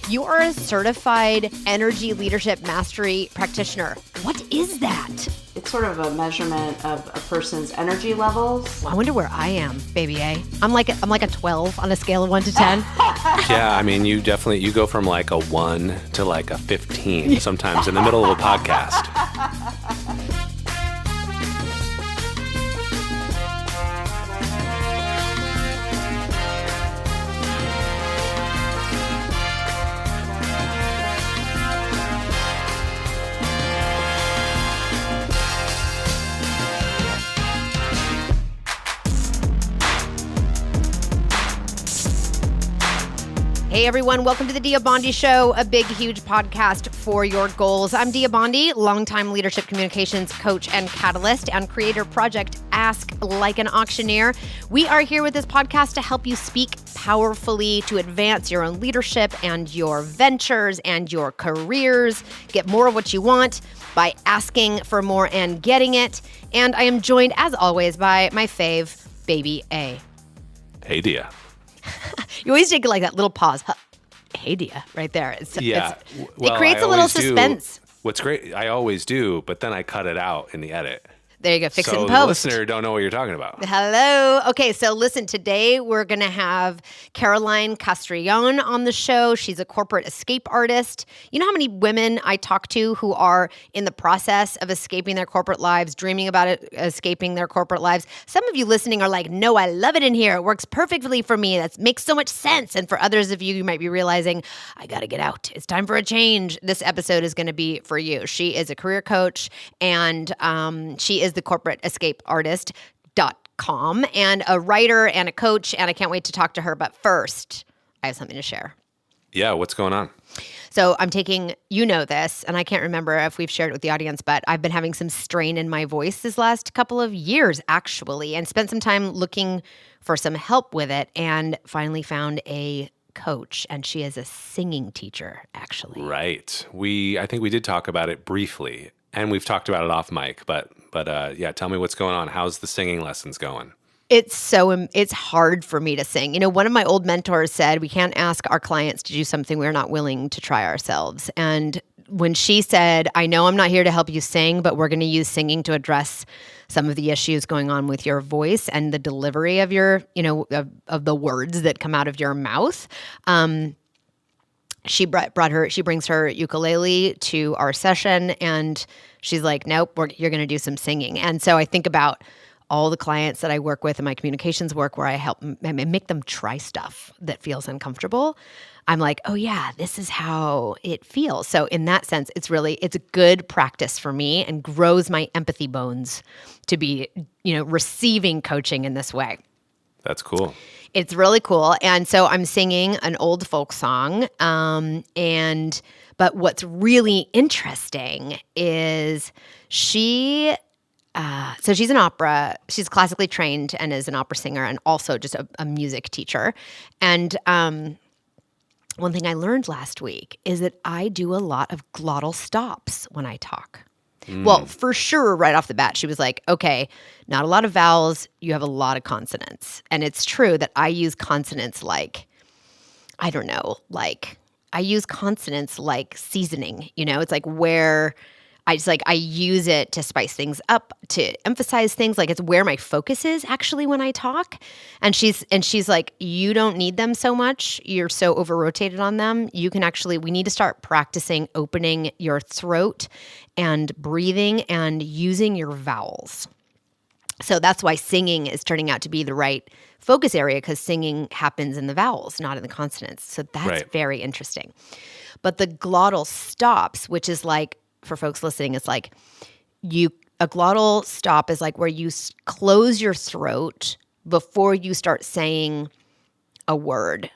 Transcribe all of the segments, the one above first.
You are a certified energy leadership mastery practitioner. What is that? It's sort of a measurement of a person's energy levels. Well, I wonder where I am, baby A. I'm like a 12 on a scale of 1 to 10. Yeah, I mean, you go from like a 1 to like a 15 sometimes in the middle of a podcast. Hey everyone, welcome to the Dia Bondi Show, a big, huge podcast for your goals. I'm Dia Bondi, longtime leadership communications coach and catalyst, and creator of Project Ask Like an Auctioneer. We are here with this podcast to help you speak powerfully, to advance your own leadership and your ventures and your careers, get more of what you want by asking for more and getting it. And I am joined, as always, by my fave, Baby A. Hey, Dia. You always take like that little pause. Hey, Dia, right there. Well, it creates a little suspense. What's great, I always do, but then I cut it out in the edit. There you go. Fix it in post. So the listener don't know what you're talking about. Hello. Okay, so listen, today we're going to have Caroline Castrillon on the show. She's a corporate escape artist. You know how many women I talk to who are in the process of escaping their corporate lives, dreaming about it, escaping their corporate lives? Some of you listening are like, no, I love it in here. It works perfectly for me. That makes so much sense. And for others of you, you might be realizing, I got to get out. It's time for a change. This episode is going to be for you. She is a career coach, and she is the corporate escape artist.com and a writer and a coach, and I can't wait to talk to her. But first, I have something to share. Yeah, what's going on? So I'm taking, you know this, and I can't remember if we've shared it with the audience, but I've been having some strain in my voice this last couple of years, actually, and spent some time looking for some help with it, and finally found a coach, and she is a singing teacher, actually. Right. I think we did talk about it briefly, and we've talked about it off mic, but yeah, tell me what's going on. How's the singing lessons going? It's hard for me to sing. You know, one of my old mentors said, we can't ask our clients to do something we're not willing to try ourselves. And when she said, I know I'm not here to help you sing, but we're going to use singing to address some of the issues going on with your voice and the delivery of your, of the words that come out of your mouth. She brings her ukulele to our session, and she's like, nope, you're going to do some singing. And so I think about all the clients that I work with in my communications work where I help make them try stuff that feels uncomfortable. I'm like, oh yeah, this is how it feels. So in that sense, it's a good practice for me and grows my empathy bones to be, receiving coaching in this way. That's cool. It's really cool. And so I'm singing an old folk song. But what's really interesting is she's she's classically trained and is an opera singer and also just a music teacher. And one thing I learned last week is that I do a lot of glottal stops when I talk. Well, for sure, right off the bat, she was like, okay, not a lot of vowels, you have a lot of consonants. And it's true that I use consonants like, I use consonants like seasoning, it's like where I use it to spice things up, to emphasize things. Like it's where my focus is actually when I talk. And she's like, you don't need them so much. You're so over-rotated on them. We need to start practicing opening your throat and breathing and using your vowels. So that's why singing is turning out to be the right focus area, because singing happens in the vowels, not in the consonants. So that's very interesting. But the glottal stops, which is like, for folks listening, it's like a glottal stop is like where you close your throat before you start saying a word,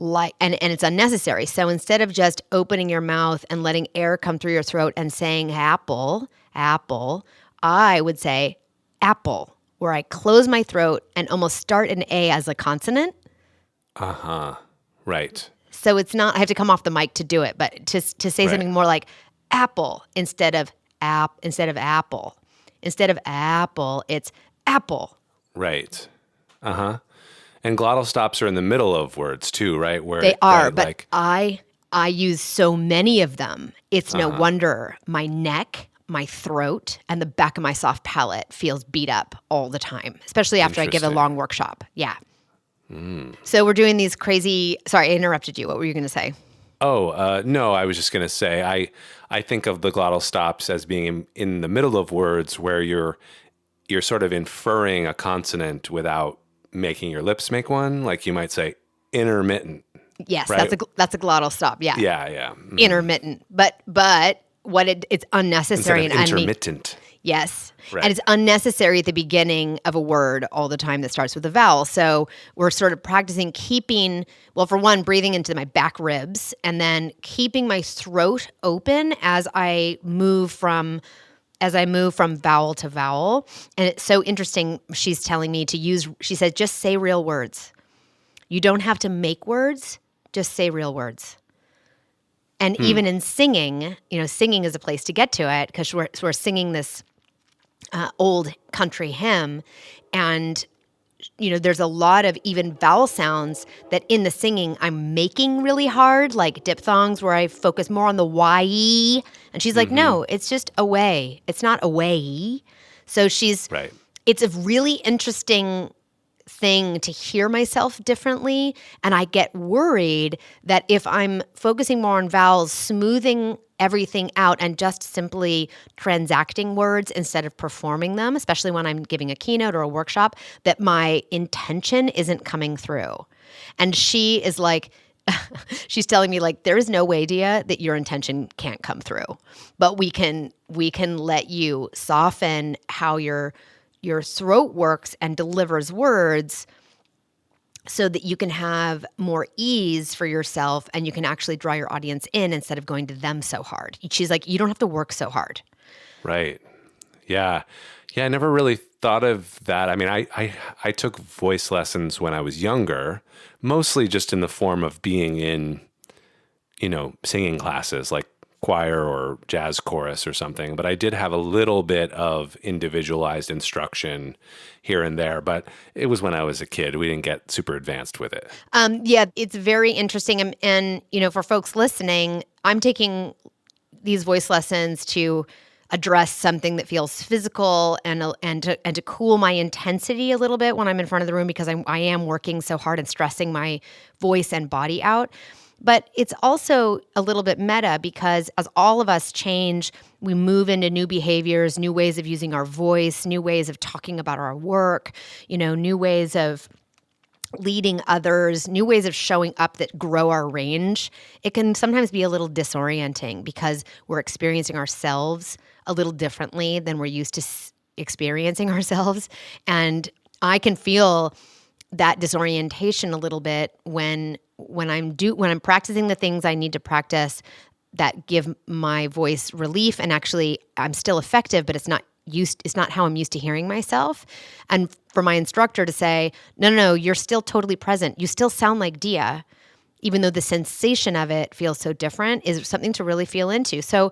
and it's unnecessary. So instead of just opening your mouth and letting air come through your throat and saying apple, I would say apple, where I close my throat and almost start an A as a consonant. Right. So it's not, I have to come off the mic to do it, but to say something more like apple instead of apple. Instead of apple, it's apple. Right. And glottal stops are in the middle of words too, right? Where they are, but I I use so many of them. It's no wonder my neck, my throat, and the back of my soft palate feels beat up all the time, especially after I give a long workshop. Yeah. So we're doing these crazy, sorry, I interrupted you. What were you going to say? Oh, no, I was just going to say, I think of the glottal stops as being in the middle of words where you're sort of inferring a consonant without making your lips make one. Like you might say intermittent. Yes, right? that's a glottal stop. Yeah. Yeah. Intermittent. But what it's unnecessary Instead of and intermittent. Yes. Right. And it's unnecessary at the beginning of a word all the time that starts with a vowel. So we're sort of practicing keeping, well, for one, breathing into my back ribs and then keeping my throat open as I move from vowel to vowel. And it's so interesting. She's telling me she said, just say real words. You don't have to make words, just say real words. And even in singing, singing is a place to get to it because we're singing this old country hymn, and there's a lot of even vowel sounds that in the singing I'm making really hard, like diphthongs where I focus more on the Y. And she's like, no, it's just away. It's not away. So right. It's a really interesting thing to hear myself differently. And I get worried that if I'm focusing more on vowels, smoothing everything out and just simply transacting words instead of performing them, especially when I'm giving a keynote or a workshop, that my intention isn't coming through. And she is like, she's telling me like, there is no way, Dia, that your intention can't come through. But we can let you soften how your throat works and delivers words so that you can have more ease for yourself and you can actually draw your audience in instead of going to them so hard. She's like, you don't have to work so hard. Right. Yeah. I never really thought of that. I mean, I took voice lessons when I was younger, mostly just in the form of being in, singing classes like choir or jazz chorus or something. But I did have a little bit of individualized instruction here and there. But it was when I was a kid. We didn't get super advanced with it. Yeah, it's very interesting. And for folks listening, I'm taking these voice lessons to address something that feels physical and to cool my intensity a little bit when I'm in front of the room because I am working so hard and stressing my voice and body out. But it's also a little bit meta because as all of us change, we move into new behaviors, new ways of using our voice, new ways of talking about our work, new ways of leading others, new ways of showing up that grow our range. It can sometimes be a little disorienting because we're experiencing ourselves a little differently than we're used to experiencing ourselves. And I can feel that disorientation a little bit when I'm practicing the things I need to practice that give my voice relief, and actually I'm still effective, but it's not how I'm used to hearing myself. And for my instructor to say, no, you're still totally present. You still sound like Dia, even though the sensation of it feels so different, is something to really feel into. So,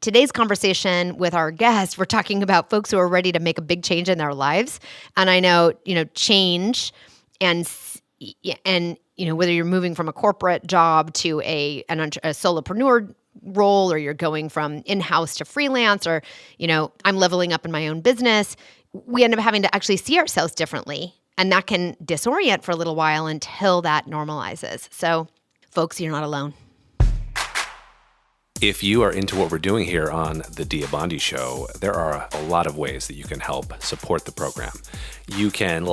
today's conversation with our guests, we're talking about folks who are ready to make a big change in their lives. And I know, change and whether you're moving from a corporate job to a solopreneur role, or you're going from in-house to freelance, or, I'm leveling up in my own business, we end up having to actually see ourselves differently. And that can disorient for a little while until that normalizes. So folks, you're not alone. If you are into what we're doing here on the Dia Bondi Show, there are a lot of ways that you can help support the program. You can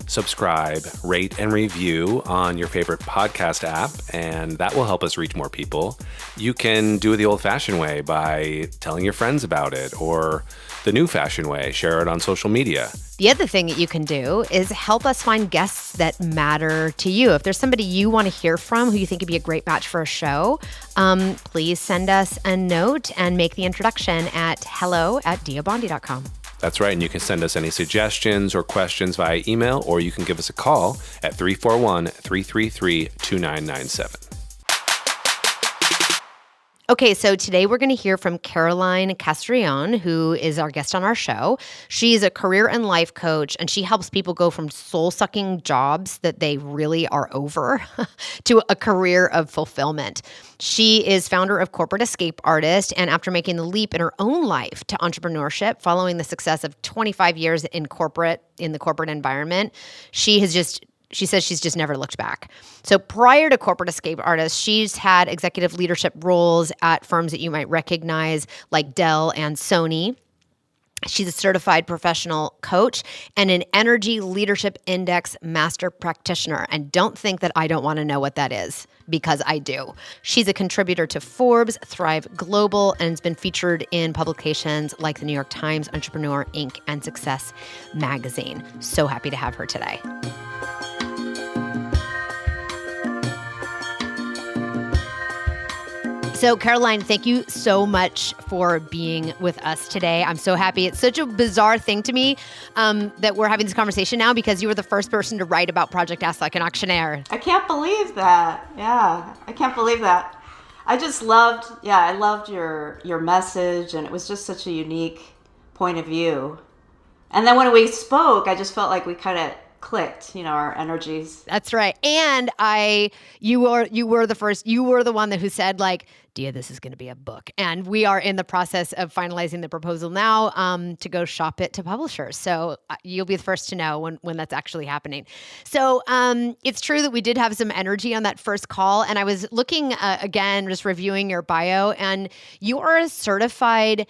subscribe, rate, and review on your favorite podcast app, and that will help us reach more people. You can do it the old-fashioned way by telling your friends about it, or the new-fashioned way, share it on social media. The other thing that you can do is help us find guests that matter to you. If there's somebody you want to hear from who you think would be a great match for a show, please send us a note and make the introduction at hello@diabondi.com. That's right, and you can send us any suggestions or questions via email, or you can give us a call at 341-333-2997. Okay, so today we're going to hear from Caroline Castrillon, who is our guest on our show. She's a career and life coach, and she helps people go from soul-sucking jobs that they really are over to a career of fulfillment. She is founder of Corporate Escape Artist, and after making the leap in her own life to entrepreneurship, following the success of 25 years in the corporate environment, she says she's just never looked back. So prior to Corporate Escape Artist, she's had executive leadership roles at firms that you might recognize like Dell and Sony. She's a certified professional coach and an Energy Leadership Index master practitioner. And don't think that I don't want to know what that is, because I do. She's a contributor to Forbes, Thrive Global, and has been featured in publications like the New York Times, Entrepreneur, Inc., and Success Magazine. So happy to have her today. So, Caroline, thank you so much for being with us today. I'm so happy. It's such a bizarre thing to me that we're having this conversation now, because you were the first person to write about Project Ask Like an Auctioneer. I can't believe that. Yeah, I can't believe that. I loved your message, and it was just such a unique point of view. And then when we spoke, I just felt like we kind of clicked, our energies. That's right. And you were the one who said, like, Dia, this is going to be a book. And we are in the process of finalizing the proposal now to go shop it to publishers. So you'll be the first to know when that's actually happening. So it's true that we did have some energy on that first call. And I was looking again, just reviewing your bio, and you are a certified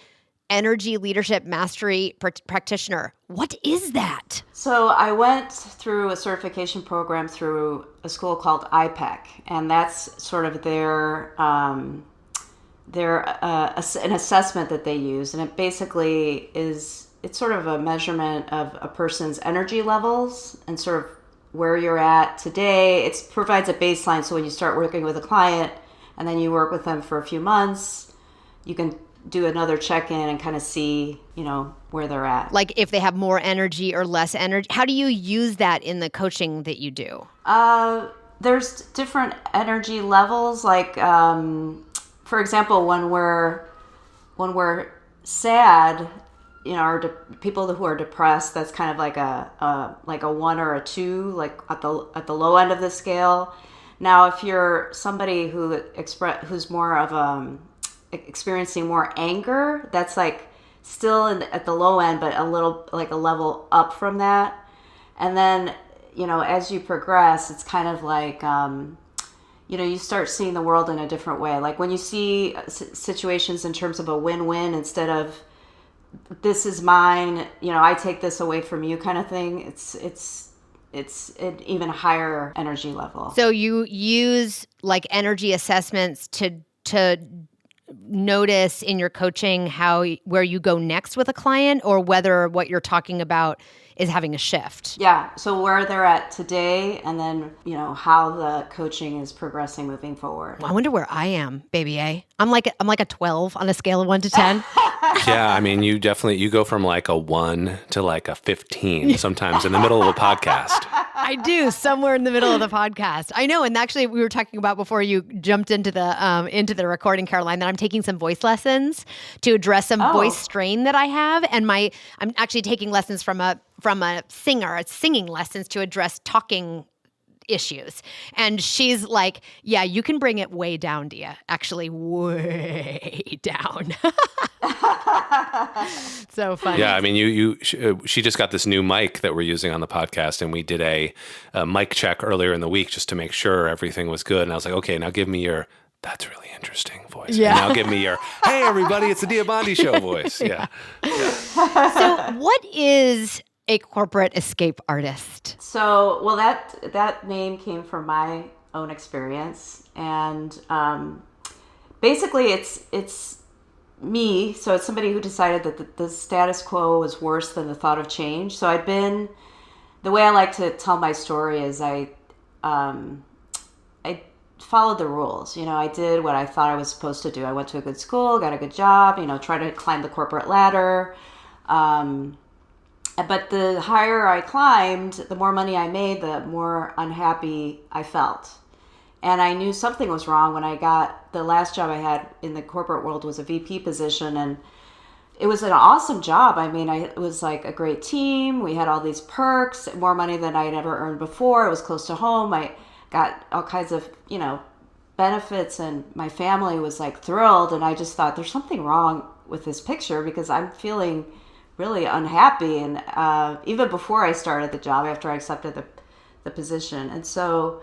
Energy Leadership Mastery practitioner. What is that? So I went through a certification program through a school called IPEC, and that's sort of an assessment that they use, and it basically it's sort of a measurement of a person's energy levels and sort of where you're at today. It provides a baseline, so when you start working with a client and then you work with them for a few months, you can do another check-in and kind of see, where they're at. Like if they have more energy or less energy. How do you use that in the coaching that you do? There's different energy levels. Like, for example, when we're sad, people who are depressed, that's kind of like a 1 or a 2, like at the low end of the scale. Now, if you're somebody who's more of experiencing more anger, that's like still at the low end, but a little like a level up from that. And then, as you progress, it's kind of like, you start seeing the world in a different way. Like when you see situations in terms of a win-win instead of this is mine, I take this away from you kind of thing. It's an even higher energy level. So you use like energy assessments to notice in your coaching where you go next with a client, or whether what you're talking about is having a shift. Yeah. So where they're at today, and then, how the coaching is progressing moving forward. Well, I wonder where I am, baby A. I'm like a 12 on a scale of 1 to 10. Yeah, I mean, you go from like a 1 to like a 15 sometimes in the middle of a podcast. I do, somewhere in the middle of the podcast. I know, and actually, we were talking about before you jumped into the recording, Caroline, that I'm taking some voice lessons to address some voice strain that I have, and I'm actually taking lessons from a singer, singing lessons to address talking issues. And she's like, yeah, you can bring it way down, Dia. Actually, way down. So funny. Yeah, I mean, she just got this new mic that we're using on the podcast, and we did a mic check earlier in the week just to make sure everything was good. And I was like, okay, now give me your "that's really interesting" voice. Yeah. And now give me your "hey, everybody, it's the Dia Bondi Show" voice. Yeah. So what is a corporate escape artist? So, well, that name came from my own experience, and basically, it's me. So, it's somebody who decided that the status quo was worse than the thought of change. So, the way I like to tell my story is I followed the rules. I did what I thought I was supposed to do. I went to a good school, got a good job. Tried to climb the corporate ladder. But the higher I climbed, the more money I made, the more unhappy I felt. And I knew something was wrong when I got the last job I had in the corporate world was a VP position, and it was an awesome job. I mean, it was like a great team. We had all these perks, more money than I had ever earned before. It was close to home. I got all kinds of, benefits, and my family was like thrilled. And I just thought there's something wrong with this picture because I'm feeling really unhappy. And even before I started the job, after I accepted the position. And so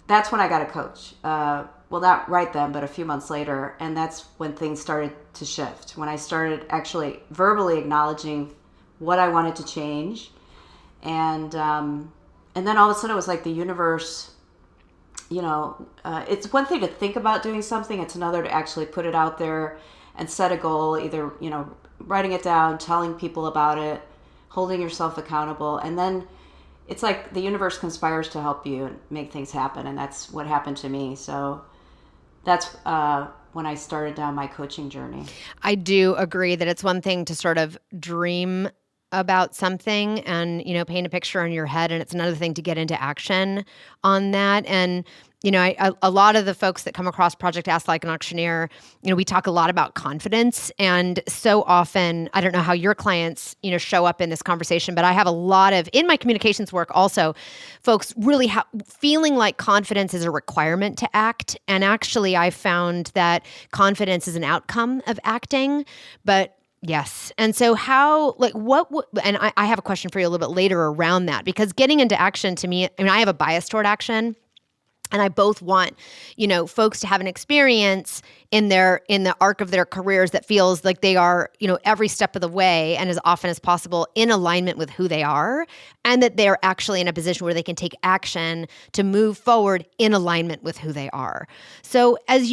that's when I got a coach. Well, not right then, but a few months later. And that's when things started to shift. When I started actually verbally acknowledging what I wanted to change. And then all of a sudden it was like the universe, it's one thing to think about doing something. It's another to actually put it out there and set a goal, either, writing it down, telling people about it, holding yourself accountable. And then it's like the universe conspires to help you and make things happen. And that's what happened to me. So that's when I started down my coaching journey. I do agree that it's one thing to sort of dream about something and, paint a picture in your head. And it's another thing to get into action on that. And, a lot of the folks that come across Project Ask Like an Auctioneer, we talk a lot about confidence. And so often, I don't know how your clients, show up in this conversation, but I have a lot of, in my communications work also, folks really feeling like confidence is a requirement to act. And actually, I found that confidence is an outcome of acting, but yes. And so and I have a question for you a little bit later around that, because getting into action to me, I have a bias toward action. And I both want, folks to have an experience in the arc of their careers that feels like they are, every step of the way and as often as possible in alignment with who they are, and that they're actually in a position where they can take action to move forward in alignment with who they are. So as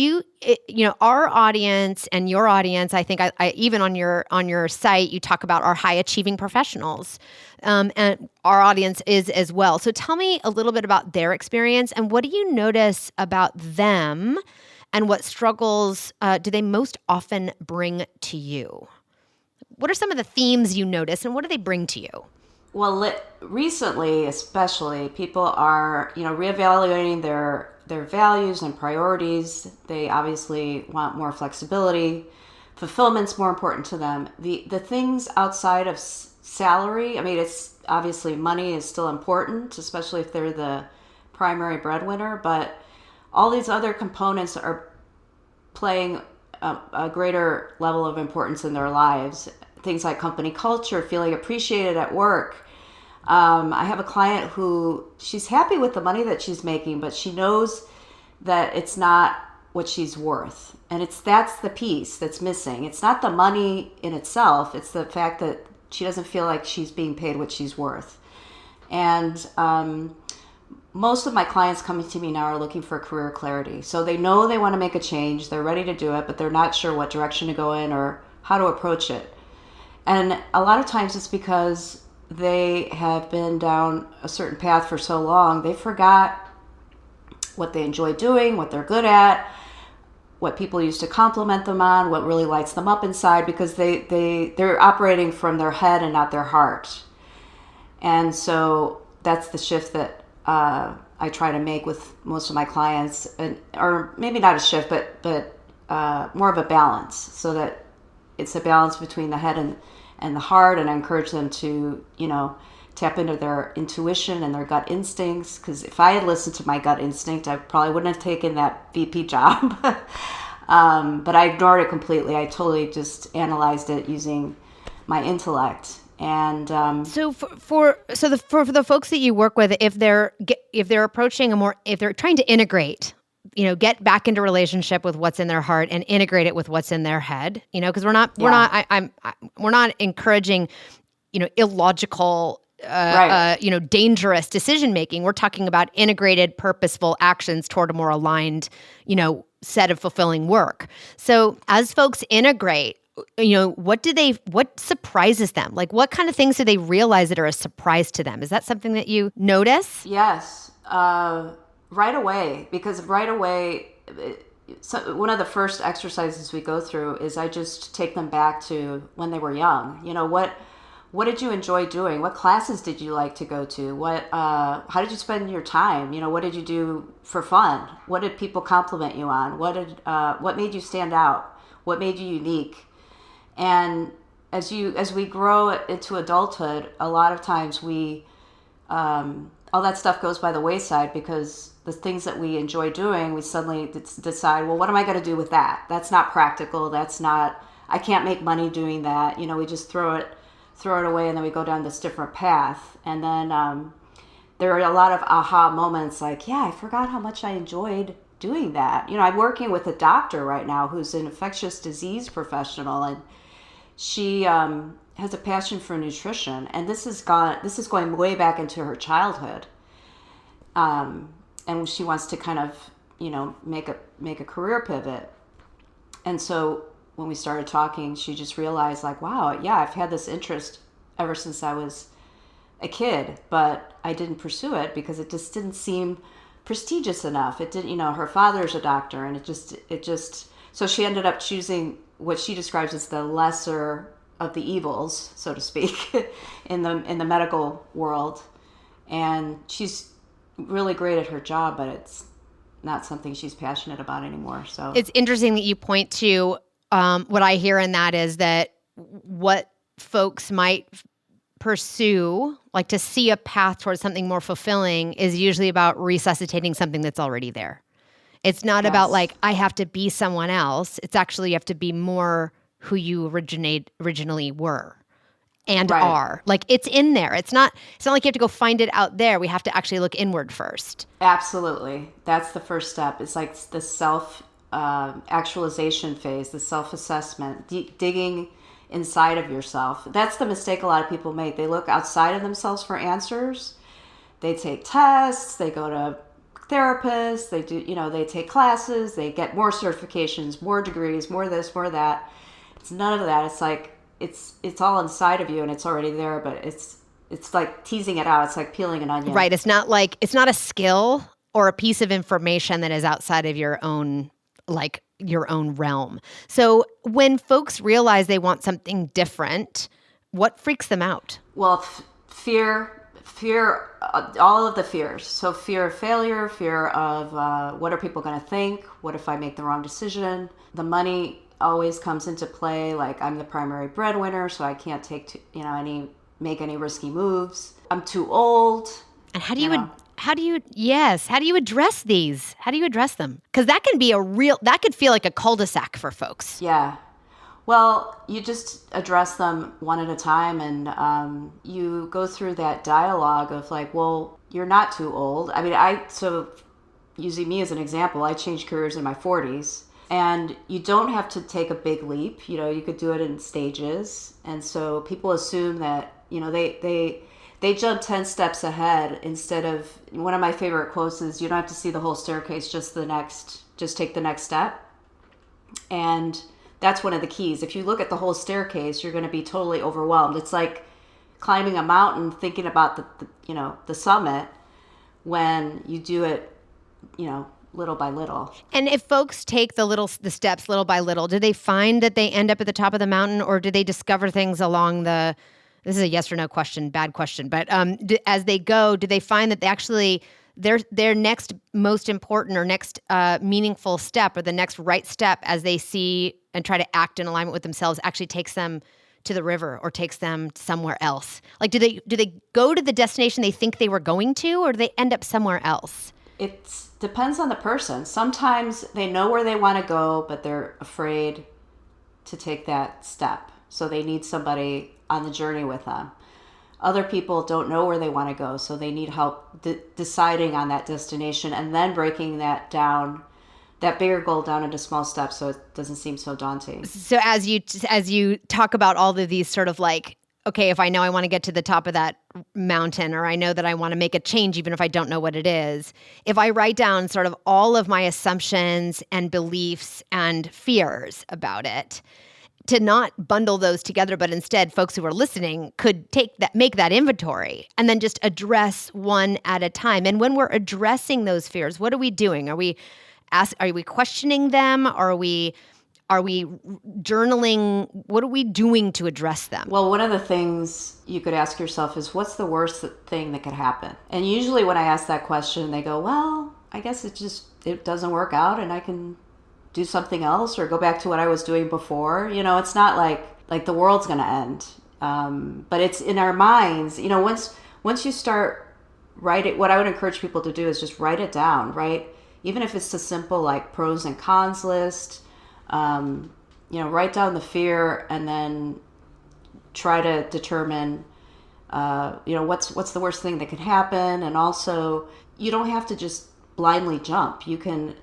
our audience and your audience, I think I even on your site, you talk about our high achieving professionals. And our audience is as well. So tell me a little bit about their experience, and what do you notice about them, and what struggles do they most often bring to you? What are some of the themes you notice, and what do they bring to you? Well, recently, especially, people are, reevaluating their values and priorities. They obviously want more flexibility. Fulfillment's more important to them. The things outside of salary, it's obviously money is still important, especially if they're the primary breadwinner, but all these other components are playing a greater level of importance in their lives. Things like company culture, feeling appreciated at work. I have a client who, she's happy with the money that she's making, but she knows that it's not what she's worth. And that's the piece that's missing. It's not the money in itself. It's the fact that she doesn't feel like she's being paid what she's worth. And most of my clients coming to me now are looking for career clarity. So they know they want to make a change. They're ready to do it, but they're not sure what direction to go in or how to approach it. And a lot of times it's because they have been down a certain path for so long, they forgot what they enjoy doing, what they're good at, what people used to compliment them on, what really lights them up inside, because they're operating from their head and not their heart. And so that's the shift that I try to make with most of my clients, or maybe not a shift, but more of a balance, so that it's a balance between the head and the heart. And I encourage them to, tap into their intuition and their gut instincts. Because if I had listened to my gut instinct, I probably wouldn't have taken that VP job. But I ignored it completely. I totally just analyzed it using my intellect. And so for the folks that you work with, if they're approaching if they're trying to integrate, get back into relationship with what's in their heart and integrate it with what's in their head, because we're not encouraging, illogical, right. Dangerous decision making. We're talking about integrated, purposeful actions toward a more aligned, set of fulfilling work. So as folks integrate, what surprises them? Like, what kind of things do they realize that are a surprise to them? Is that something that you notice? Yes, right away. Because right away, one of the first exercises we go through is I just take them back to when they were young. what did you enjoy doing? What classes did you like to go to? How did you spend your time? What did you do for fun? What did people compliment you on? What made you stand out? What made you unique? And as we grow into adulthood, a lot of times all that stuff goes by the wayside because the things that we enjoy doing, we suddenly decide, well, what am I going to do with that? That's not practical. I can't make money doing that. We just throw it away, and then we go down this different path. And then there are a lot of aha moments like, yeah, I forgot how much I enjoyed doing that. I'm working with a doctor right now who's an infectious disease professional, and she has a passion for nutrition, and this is going way back into her childhood. And she wants to kind of, make a career pivot. And so when we started talking, she just realized like, wow, yeah, I've had this interest ever since I was a kid, but I didn't pursue it because it just didn't seem prestigious enough. It didn't, her father's a doctor, and so she ended up choosing what she describes as the lesser of the evils, so to speak, in the medical world. And she's really great at her job, but it's not something she's passionate about anymore. So it's interesting that you point to what I hear in that is that what folks might pursue, like to see a path towards something more fulfilling, is usually about resuscitating something that's already there. It's not about like, I have to be someone else. It's actually, you have to be more who you originally were and are. Like, it's in there. It's not like you have to go find it out there. We have to actually look inward first. Absolutely. That's the first step. It's like the self actualization phase, the self-assessment, digging inside of yourself. That's the mistake a lot of people make. They look outside of themselves for answers. They take tests, they go to therapists, they take classes, they get more certifications, more degrees, more this, more that. It's none of that. It's like, it's all inside of you and it's already there, but it's like teasing it out. It's like peeling an onion. Right. It's not a skill or a piece of information that is outside of your own realm. So when folks realize they want something different, what freaks them out? Well, fear, all of the fears. So fear of failure, fear of what are people going to think? What if I make the wrong decision? The money always comes into play. Like, I'm the primary breadwinner, so I can't make any risky moves. I'm too old. And how do you address these? How do you address them? Because that could feel like a cul-de-sac for folks. Yeah. Well, you just address them one at a time, and you go through that dialogue of like, well, you're not too old. I mean, so using me as an example, I changed careers in my 40s, and you don't have to take a big leap. You could do it in stages. And so people assume that, they jump 10 steps ahead instead of, one of my favorite quotes is, you don't have to see the whole staircase, just take the next step. And that's one of the keys. If you look at the whole staircase, you're going to be totally overwhelmed. It's like climbing a mountain, thinking about the summit, when you do it, little by little. And if folks take the steps little by little, do they find that they end up at the top of the mountain, or do they discover things along this is a yes or no question, bad question, but as they go, do they find that they actually, their next most important or next meaningful step, or the next right step as they see and try to act in alignment with themselves, actually takes them to the river or takes them somewhere else? Like, do they go to the destination they think they were going to, or do they end up somewhere else? It depends on the person. Sometimes they know where they want to go, but they're afraid to take that step. So they need somebody on the journey with them. Other people don't know where they want to go, so they need help deciding on that destination and then breaking that bigger goal down into small steps so it doesn't seem so daunting. So as you talk about all of these sort of like, okay, if I know I want to get to the top of that mountain, or I know that I want to make a change even if I don't know what it is, if I write down sort of all of my assumptions and beliefs and fears about it, to not bundle those together, but instead folks who are listening could make that inventory and then just address one at a time. And when we're addressing those fears, what are we doing? Are we questioning them? Are we Are we journaling? What are we doing to address them? Well, one of the things you could ask yourself is, what's the worst thing that could happen? And usually when I ask that question, they go, well, I guess it doesn't work out and I can do something else or go back to what I was doing before. It's not like the world's going to end. But it's in our minds. Once you start writing, what I would encourage people to do is just write it down, right? Even if it's a simple like pros and cons list, write down the fear and then try to determine, what's the worst thing that could happen. And also, you don't have to just blindly jump. You can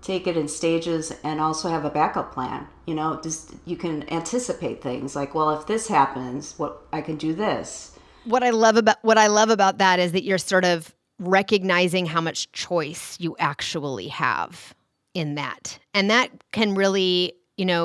take it in stages and also have a backup plan. You can anticipate things like, well, if this happens, I can do this. What I love about that is that you're sort of recognizing how much choice you actually have in that. And that can really,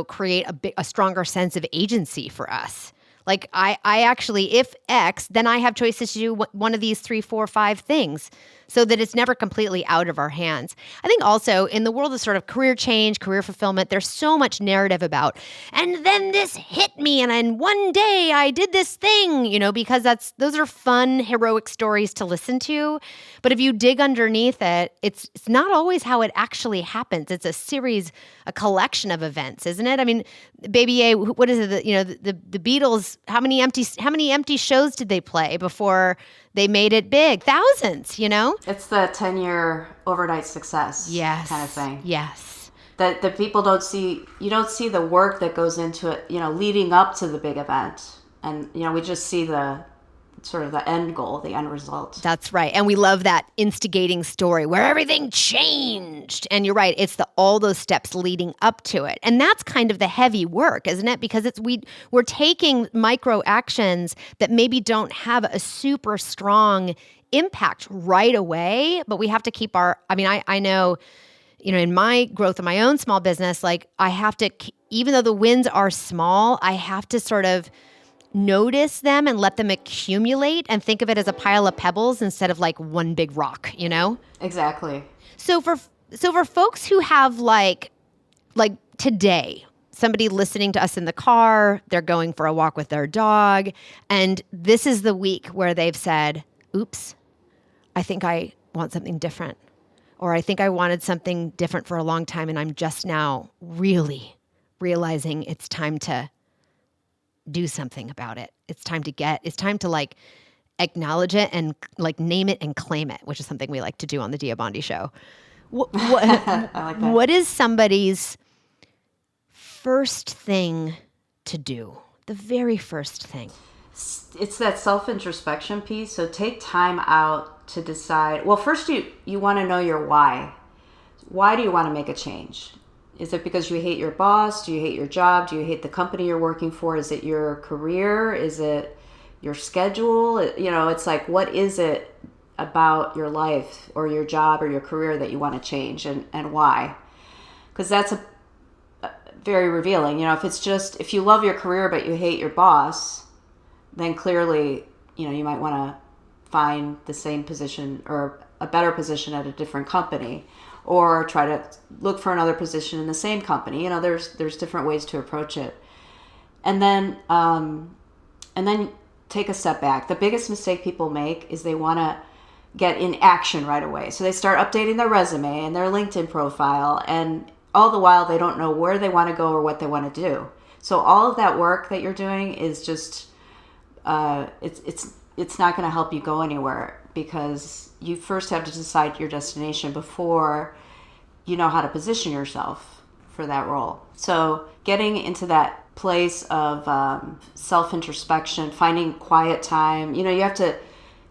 create a stronger sense of agency for us. Like I actually, if X, then I have choices to do one of these 3, 4, 5 things, so that it's never completely out of our hands. I think also in the world of sort of career change, career fulfillment, there's so much narrative about, and then this hit me, and then one day I did this thing, because those are fun, heroic stories to listen to. But if you dig underneath it, it's not always how it actually happens. It's a collection of events, isn't it? I mean, Baby A, what is it? The Beatles. How many empty shows did they play before they made it big? Thousands, It's the 10-year overnight success kind of thing. Yes. That the people don't see. You don't see the work that goes into it, leading up to the big event. And, we just see the sort of the end goal, the end result. That's right. And we love that instigating story where everything changed. And you're right. It's all those steps leading up to it. And that's kind of the heavy work, isn't it? Because we're taking micro actions that maybe don't have a super strong impact right away, but we have to keep I know, in my growth of my own small business, like I have to, even though the wins are small, I have to sort of notice them and let them accumulate and think of it as a pile of pebbles instead of like one big rock, Exactly. So for folks who have like today, somebody listening to us in the car, they're going for a walk with their dog, and this is the week where they've said, oops, I think I want something different, or I think I wanted something different for a long time, and I'm just now really realizing it's time to do something about it. It's time to like acknowledge it and like name it and claim it, which is something we like to do on the Dia Bondi Show. I like that. What is somebody's first thing to do? The very first thing. It's that self-introspection piece. So take time out to decide. Well, first you want to know your why. Why do you want to make a change? Is it because you hate your boss? Do you hate your job? Do you hate the company you're working for? Is it your career? Is it your schedule? It's like, what is it about your life or your job or your career that you want to change, and why? Because that's a very revealing. If you love your career but you hate your boss, then clearly, you might want to find the same position or a better position at a different company, or try to look for another position in the same company. There's different ways to approach it. And then take a step back. The biggest mistake people make is they want to get in action right away. So they start updating their resume and their LinkedIn profile, and all the while they don't know where they want to go or what they want to do. So all of that work that you're doing is just, it's not going to help you go anywhere, because you first have to decide your destination before you know how to position yourself for that role. So getting into that place of self-introspection, finding quiet time, you have to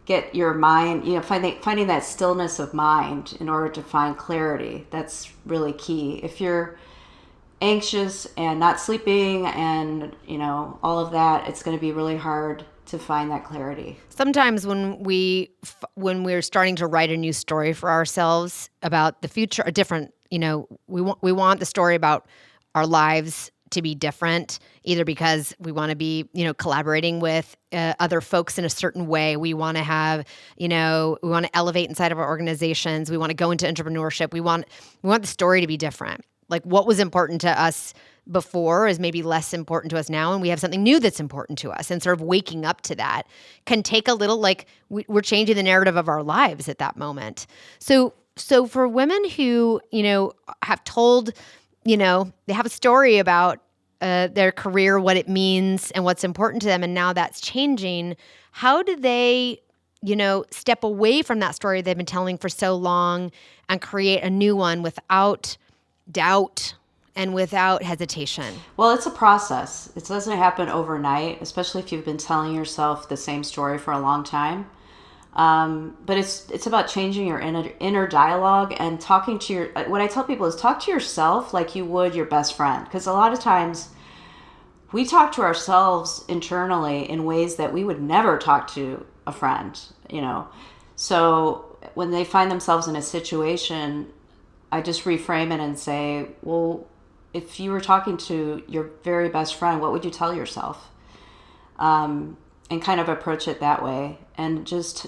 get your mind, finding that stillness of mind in order to find clarity. That's really key. If you're anxious and not sleeping and, all of that, it's going to be really hard to find that clarity. Sometimes when we're starting to write a new story for ourselves about the future, a different, we want the story about our lives to be different, either because we want to be, collaborating with other folks in a certain way. We want to have, we want to elevate inside of our organizations. We want to go into entrepreneurship. We want the story to be different. Like what was important to us before is maybe less important to us now, and we have something new that's important to us, and sort of waking up to that can take a little, like we're changing the narrative of our lives at that moment. So for women who, have told, they have a story about their career, what it means and what's important to them, and now that's changing, how do they, step away from that story they've been telling for so long and create a new one without doubt and without hesitation? Well, it's a process. It doesn't happen overnight, especially if you've been telling yourself the same story for a long time. But it's about changing your inner dialogue and talking to what I tell people is talk to yourself like you would your best friend. Because a lot of times we talk to ourselves internally in ways that we would never talk to a friend, So when they find themselves in a situation, I just reframe it and say, well, if you were talking to your very best friend, what would you tell yourself? And kind of approach it that way. And just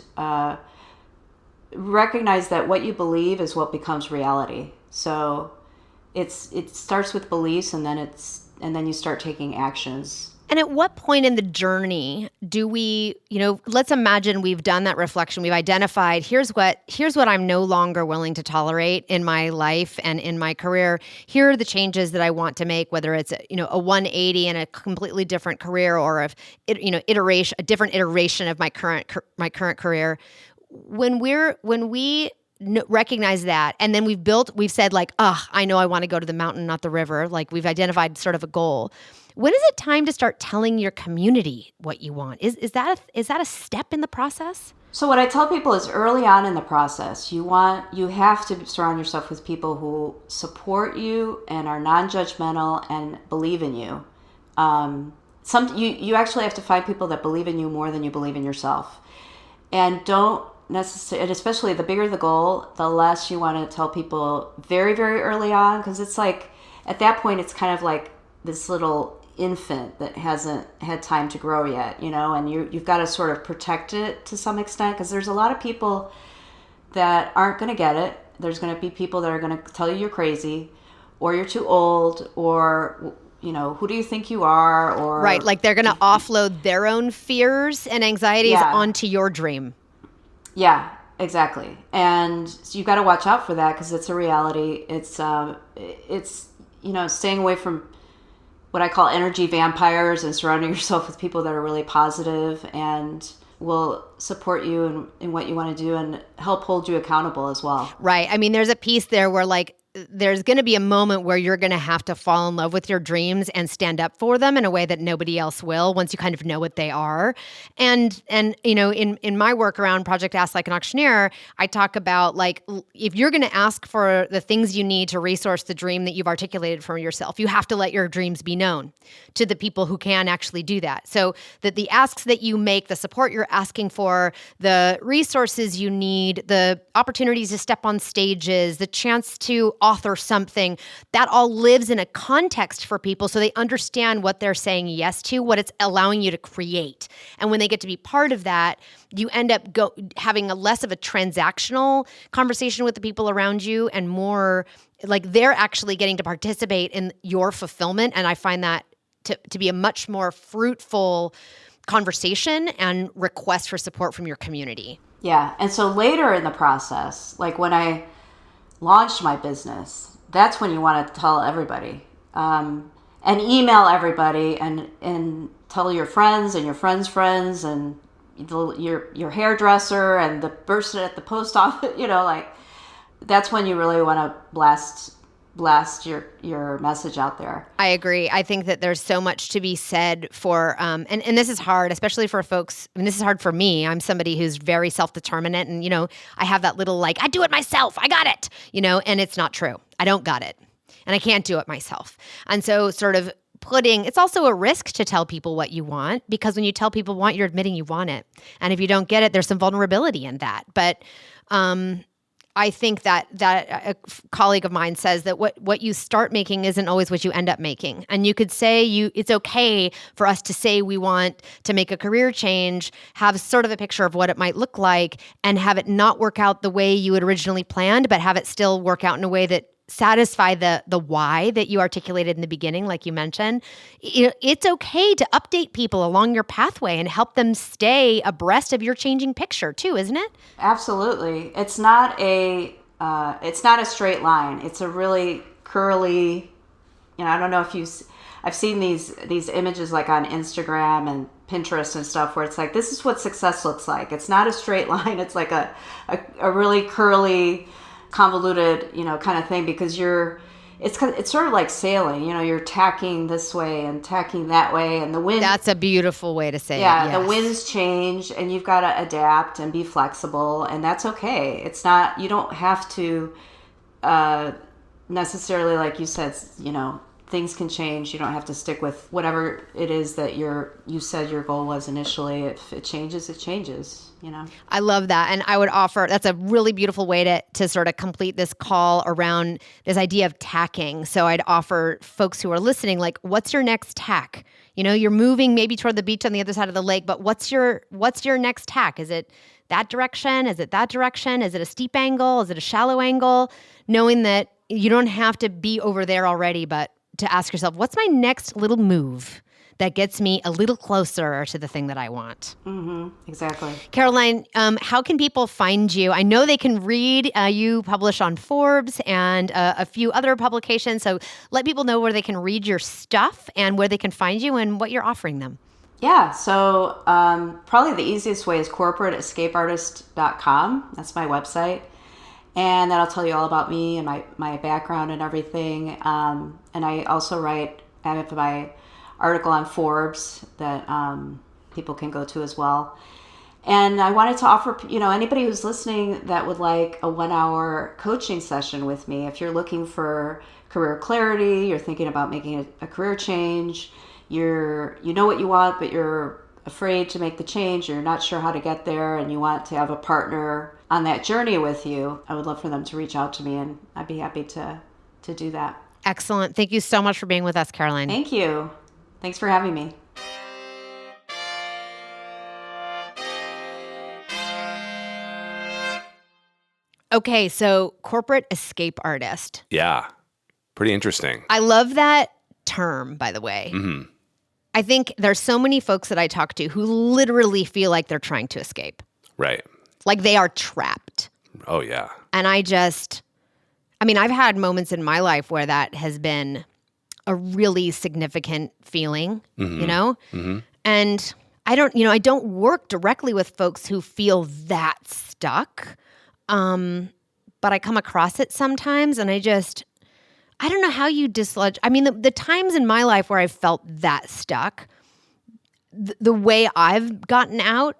recognize that what you believe is what becomes reality. So it starts with beliefs, and then you start taking actions. And at what point in the journey do we, let's imagine we've done that reflection. We've identified, here's what I'm no longer willing to tolerate in my life and in my career. Here are the changes that I want to make, whether it's, a 180 in a completely different career, or a different iteration of my current career. When we recognize that, and then we've said like, I know I want to go to the mountain, not the river. Like we've identified sort of a goal. When is it time to start telling your community what you want? Is that a step in the process? So what I tell people is early on in the process, you have to surround yourself with people who support you and are non-judgmental and believe in you. You actually have to find people that believe in you more than you believe in yourself. And don't necessarily, and especially the bigger the goal, the less you want to tell people very, very early on, because it's like, at that point, it's kind of like this little infant that hasn't had time to grow yet, and you've got to sort of protect it to some extent, because there's a lot of people that aren't going to get it. There's going to be people that are going to tell you you're crazy, or you're too old, or who do you think you are, or right, like they're going to offload their own fears and anxieties onto your dream. Yeah, exactly. And so you've got to watch out for that, because it's a reality. It's staying away from what I call energy vampires and surrounding yourself with people that are really positive and will support you in what you want to do and help hold you accountable as well. Right. I mean, there's a piece there where like there's going to be a moment where you're going to have to fall in love with your dreams and stand up for them in a way that nobody else will once you kind of know what they are. And in my work around Project Ask Like an Auctioneer, I talk about like, if you're going to ask for the things you need to resource the dream that you've articulated for yourself, you have to let your dreams be known to the people who can actually do that. So that the asks that you make, the support you're asking for, the resources you need, the opportunities to step on stages, the chance to author something, that all lives in a context for people so they understand what they're saying yes to, what it's allowing you to create. And when they get to be part of that, you end up having a less of a transactional conversation with the people around you and more like they're actually getting to participate in your fulfillment. And I find that to be a much more fruitful conversation and request for support from your community. Yeah. And so later in the process, like when I launched my business, that's when you want to tell everybody and email everybody and tell your friends and your friends' friends and your hairdresser and the person at the post office, like that's when you really want to blast your message out there. I agree. I think that there's so much to be said for, and this is hard, especially for folks. I mean, this is hard for me. I'm somebody who's very self-determinate and, I have that little I do it myself. I got it, and it's not true. I don't got it and I can't do it myself. And so sort of it's also a risk to tell people what you want, because when you tell people what you're admitting you want it. And if you don't get it, there's some vulnerability in that. But, I think that a colleague of mine says that what you start making isn't always what you end up making. And you could say it's okay for us to say we want to make a career change, have sort of a picture of what it might look like, and have it not work out the way you had originally planned, but have it still work out in a way that satisfy the why that you articulated in the beginning, like you mentioned, it's okay to update people along your pathway and help them stay abreast of your changing picture too, isn't it? Absolutely. It's not a straight line. It's a really curly, I don't know if I've seen these images like on Instagram and Pinterest and stuff where it's like, this is what success looks like. It's not a straight line. It's like a really curly, convoluted, kind of thing, because it's sort of like sailing, you're tacking this way and tacking that way, and the wind. That's a beautiful way to say it. Yeah, the winds change and you've got to adapt and be flexible, and that's okay. It's not, you don't have to necessarily, like you said, things can change. You don't have to stick with whatever it is that you said your goal was initially. If it changes, it changes, I love that. And I would offer, that's a really beautiful way to sort of complete this call around this idea of tacking. So I'd offer folks who are listening, like, what's your next tack? You're moving maybe toward the beach on the other side of the lake, but what's your next tack? Is it that direction? Is it that direction? Is it a steep angle? Is it a shallow angle? Knowing that you don't have to be over there already, but to ask yourself, what's my next little move that gets me a little closer to the thing that I want? Mm-hmm. Exactly. Caroline, how can people find you? I know they can read. You publish on Forbes and a few other publications. So let people know where they can read your stuff and where they can find you and what you're offering them. Yeah, so probably the easiest way is corporateescapeartist.com. That's my website. And that'll tell you all about me and my background and everything. And I also I have my article on Forbes that people can go to as well. And I wanted to offer, anybody who's listening that would like a 1-hour coaching session with me. If you're looking for career clarity, you're thinking about making a career change, you know what you want, but you're afraid to make the change, you're not sure how to get there, and you want to have a partner on that journey with you, I would love for them to reach out to me, and I'd be happy to do that. Excellent. Thank you so much for being with us, Caroline. Thank you. Thanks for having me. Okay, so corporate escape artist. Yeah. Pretty interesting. I love that term, by the way. Mm-hmm. I think there's so many folks that I talk to who literally feel like they're trying to escape. Right. Like they are trapped. Oh, yeah. And I've had moments in my life where that has been a really significant feeling, Mm-hmm. And I don't work directly with folks who feel that stuck. But I come across it sometimes, and I don't know how you dislodge. The times in my life where I felt that stuck, the way I've gotten out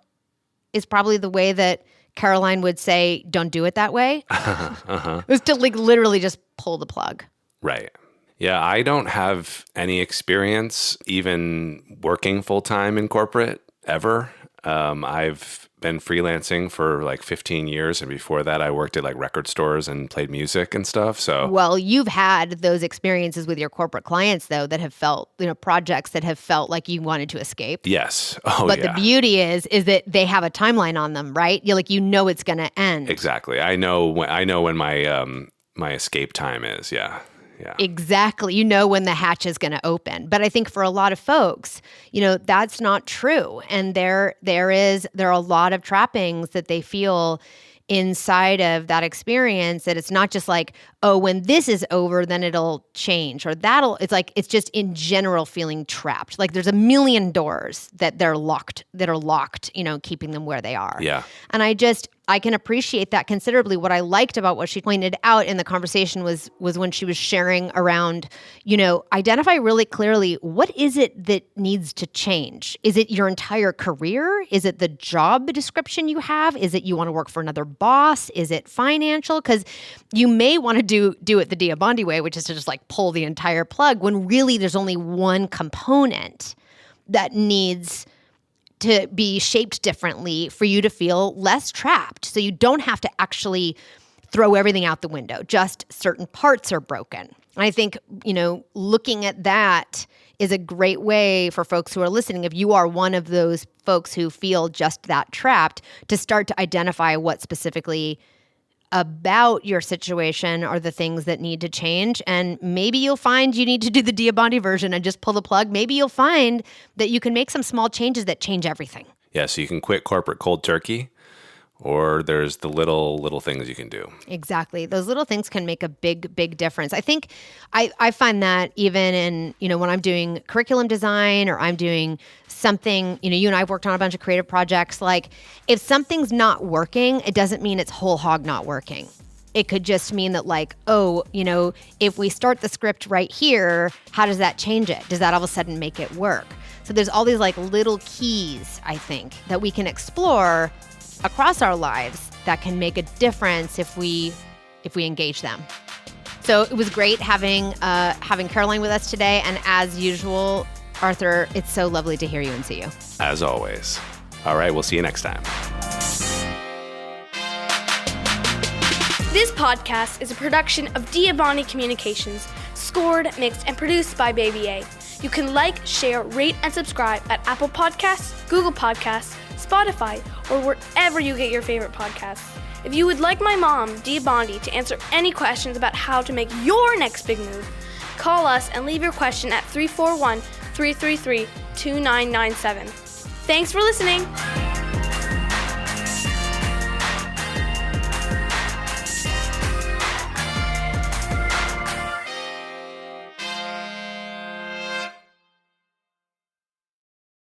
is probably the way that Caroline would say, don't do it that way. It was to literally just pull the plug. Right. Yeah, I don't have any experience even working full-time in corporate ever. I've been freelancing for 15 years, and before that I worked at record stores and played music and stuff. So, well, you've had those experiences with your corporate clients though that have felt, projects that have felt like you wanted to escape. Yes. But the beauty is that they have a timeline on them, right? You're it's going to end. Exactly. I know when my escape time is. Yeah. Yeah. Exactly. When the hatch is going to open. But I think for a lot of folks, that's not true. And there are a lot of trappings that they feel inside of that experience, that it's not just when this is over, then it'll change, or it's just in general feeling trapped. There's a million doors that are locked, keeping them where they are. Yeah. And I can appreciate that considerably. What I liked about what she pointed out in the conversation was when she was sharing around, identify really clearly, what is it that needs to change? Is it your entire career? Is it the job description you have? Is it you want to work for another boss? Is it financial? Because you may want to do it the Dia Bondi way, which is to just pull the entire plug, when really there's only one component that needs to be shaped differently for you to feel less trapped. So you don't have to actually throw everything out the window. Just certain parts are broken. And I think, looking at that is a great way for folks who are listening, if you are one of those folks who feel just that trapped, to start to identify what specifically about your situation are the things that need to change. And maybe you'll find you need to do the Dia Bondi version and just pull the plug. Maybe you'll find that you can make some small changes that change everything. Yeah, so you can quit corporate cold turkey, or there's the little things you can do. Exactly. Those little things can make a big difference. I think I find that even in, when I'm doing curriculum design or I'm doing something, you and I have worked on a bunch of creative projects, like if something's not working, it doesn't mean it's whole hog not working. It could just mean that like, if we start the script right here, how does that change it? Does that all of a sudden make it work? So there's all these like little keys, I think, that we can explore across our lives that can make a difference if we engage them. So it was great having Caroline with us today, and as usual, Arthur, it's so lovely to hear you and see you. As always. All right, we'll see you next time. This podcast is a production of Dia Bondi Communications, scored, mixed, and produced by Baby A. You can like, share, rate, and subscribe at Apple Podcasts, Google Podcasts, Spotify, or wherever you get your favorite podcasts. If you would like my mom, Dia Bondi, to answer any questions about how to make your next big move, call us and leave your question at 341-333-2997. Thanks for listening.